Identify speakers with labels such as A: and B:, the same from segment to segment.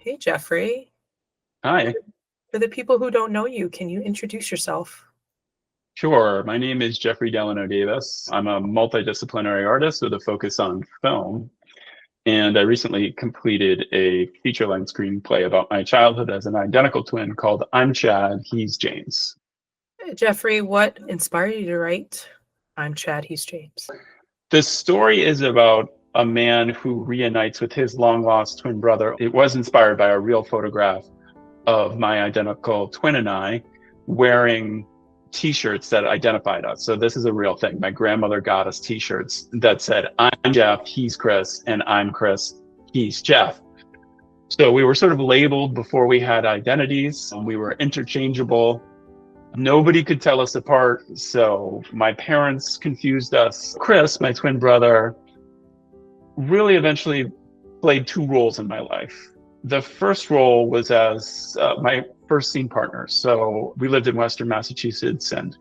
A: Hey, Jeffrey.
B: Hi,
A: For the people who don't know you, can you introduce yourself?
B: sure. My name is Jeffrey Delano Davis. I'm a multidisciplinary artist with a focus on film. And I recently completed a feature-length screenplay about my childhood as an identical twin called I'm Chad, He's James.
A: Jeffrey, what inspired you to write I'm Chad, He's James?
B: This story is about a man who reunites with his long-lost twin brother. It was inspired by a real photograph of my identical twin and I wearing t-shirts that identified us. So this is a real thing. My grandmother got us t-shirts that said, I'm Jeff, he's Chris, and I'm Chris, he's Jeff. So we were sort of labeled before we had identities. We were interchangeable. Nobody could tell us apart. So my parents confused us. Chris, my twin brother, really eventually played two roles in my life. The first role was as my first scene partner. So we lived in Western Massachusetts and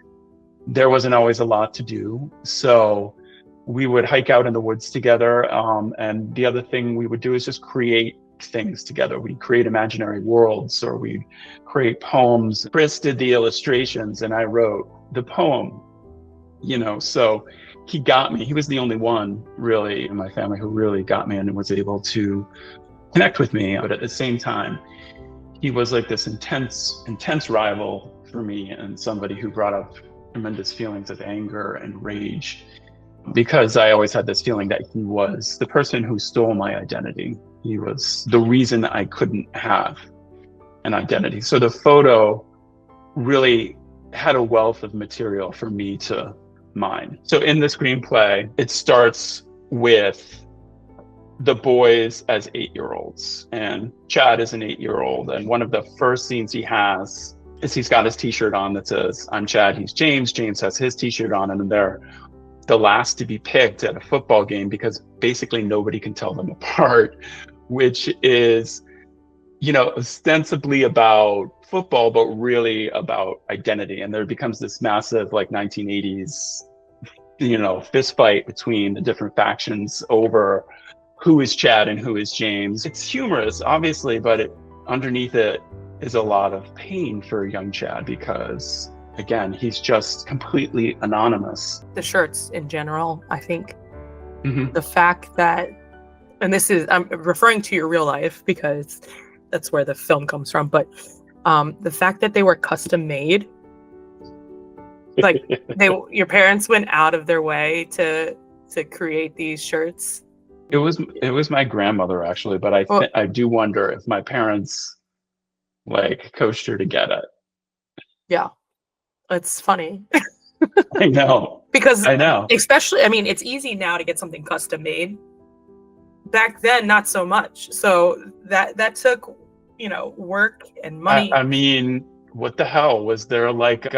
B: there wasn't always a lot to do. So we would hike out in the woods together. And the other thing we would do is just create things together. We'd create imaginary worlds or we'd create poems. Chris did the illustrations and I wrote the poem, so he got me. He was the only one really in my family who really got me and was able to connect with me. But at the same time, he was like this intense rival for me and somebody who brought up tremendous feelings of anger and rage because I always had this feeling that he was the person who stole my identity. He was the reason I couldn't have an identity. So the photo really had a wealth of material for me to mine. So in the screenplay, it starts with the boys as 8-year-olds, and Chad is an 8-year-old. And one of the first scenes he has is he's got his t-shirt on that says, I'm Chad, he's James. James has his t-shirt on, and they're the last to be picked at a football game because basically nobody can tell them apart, which is, ostensibly about football, but really about identity. And there becomes this massive, like 1980s, fist fight between the different factions over who is Chad and who is James. It's humorous, obviously, but underneath it is a lot of pain for young Chad because, again, he's just completely anonymous.
A: The shirts in general, I think
B: Mm-hmm.
A: the fact that, and I'm referring to your real life because that's where the film comes from, but the fact that they were custom made, like your parents went out of their way to create these shirts.
B: It was my grandmother actually, but I do wonder if my parents like coached her to get it.
A: Yeah, it's funny.
B: I know.
A: Because
B: I know.
A: especially, I mean, it's easy now to get something custom made. Back then, not so much. So that took, work and money.
B: I mean, what the hell was there like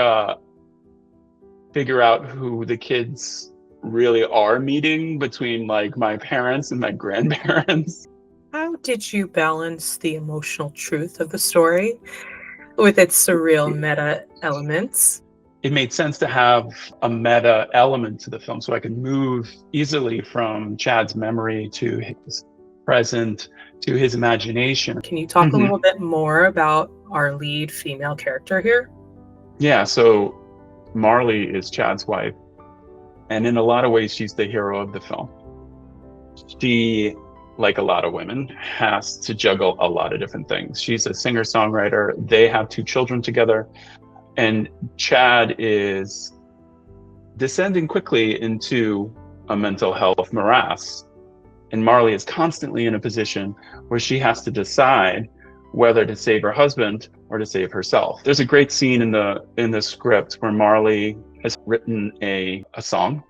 B: figure out who the kids really are meeting between like my parents and my grandparents?
A: How did you balance the emotional truth of the story with its surreal meta elements?
B: It made sense to have a meta element to the film so I could move easily from Chad's memory to his present to his imagination.
A: Can you talk a little bit more about our lead female character here?
B: Yeah, so Marley is Chad's wife, and in a lot of ways, she's the hero of the film. She, like a lot of women, has to juggle a lot of different things. She's a singer-songwriter. They have 2 children together. And Chad is descending quickly into a mental health morass. And Marley is constantly in a position where she has to decide whether to save her husband or to save herself. There's a great scene in the script where Marley has written a song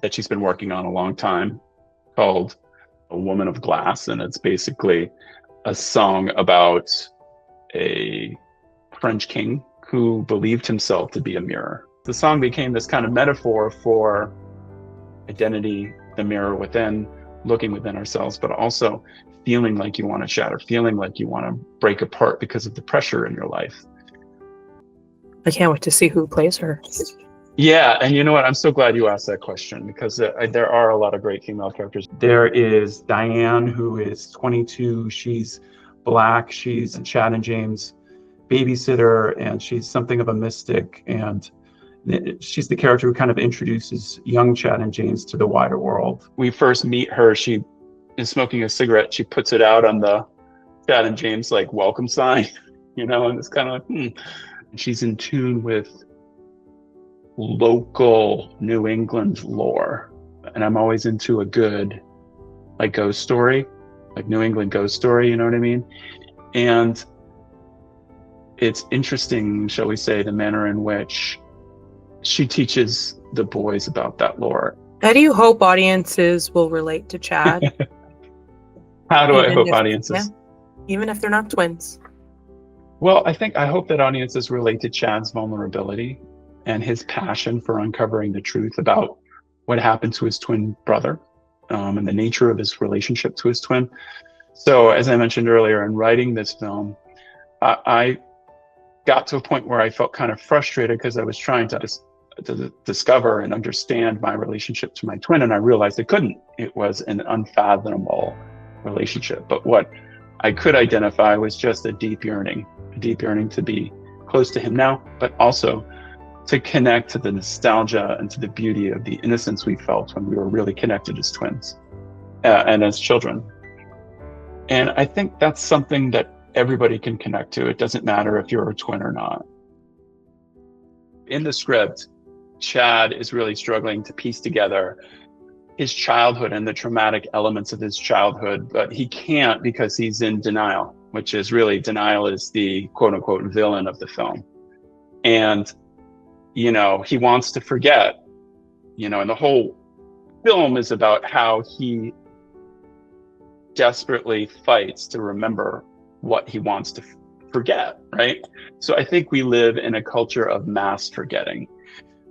B: that she's been working on a long time called A Woman of Glass. And it's basically a song about a French king who believed himself to be a mirror. The song became this kind of metaphor for identity, the mirror within, looking within ourselves, but also feeling like you want to shatter, feeling like you want to break apart because of the pressure in your life.
A: I can't wait to see who plays her.
B: Yeah, and you know what? I'm so glad you asked that question because there are a lot of great female characters. There is Diane, who is 22. She's Black. She's Chad and James' babysitter, and she's something of a mystic. And she's the character who kind of introduces young Chad and James to the wider world. We first meet her. She is smoking a cigarette. She puts it out on the Chad and James like welcome sign, and it's kind of like, She's in tune with local New England lore. And I'm always into a good like ghost story, like New England ghost story, you know what I mean? And it's interesting, shall we say, the manner in which she teaches the boys about that lore.
A: How do you hope audiences will relate to Chad?
B: How do I hope audiences?
A: Even if they're not twins.
B: Well, I hope that audiences relate to Chad's vulnerability and his passion for uncovering the truth about what happened to his twin brother, and the nature of his relationship to his twin. So as I mentioned earlier, in writing this film, I got to a point where I felt kind of frustrated because I was trying to discover and understand my relationship to my twin, and I realized I couldn't. It was an unfathomable relationship. But what I could identify was just a deep yearning to be close to him now, but also to connect to the nostalgia and to the beauty of the innocence we felt when we were really connected as twins and as children. And I think that's something that everybody can connect to. It doesn't matter if you're a twin or not. In the script, Chad is really struggling to piece together his childhood and the traumatic elements of his childhood, but he can't because he's in denial, which is really, denial is the quote unquote villain of the film. And, he wants to forget, and the whole film is about how he desperately fights to remember what he wants to forget, right? So I think we live in a culture of mass forgetting.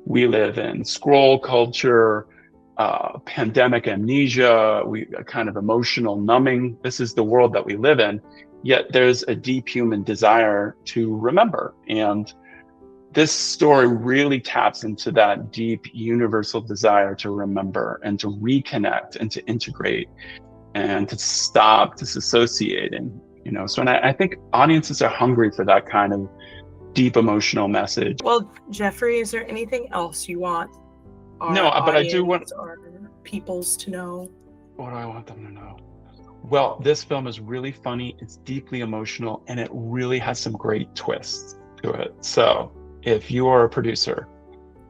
B: We live in scroll culture, pandemic amnesia, a kind of emotional numbing. This is the world that we live in, yet there's a deep human desire to remember. And this story really taps into that deep universal desire to remember and to reconnect and to integrate and to stop disassociating, So and I think audiences are hungry for that kind of deep emotional message.
A: Well, Jeffrey, is there anything else you want
B: but I do want
A: our peoples to know?
B: What do I want them to know? Well, this film is really funny, it's deeply emotional, and it really has some great twists to it. So if you are a producer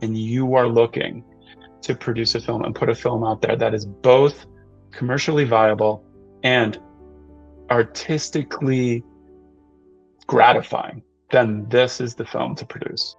B: and you are looking to produce a film and put a film out there that is both commercially viable and artistically gratifying, then this is the film to produce.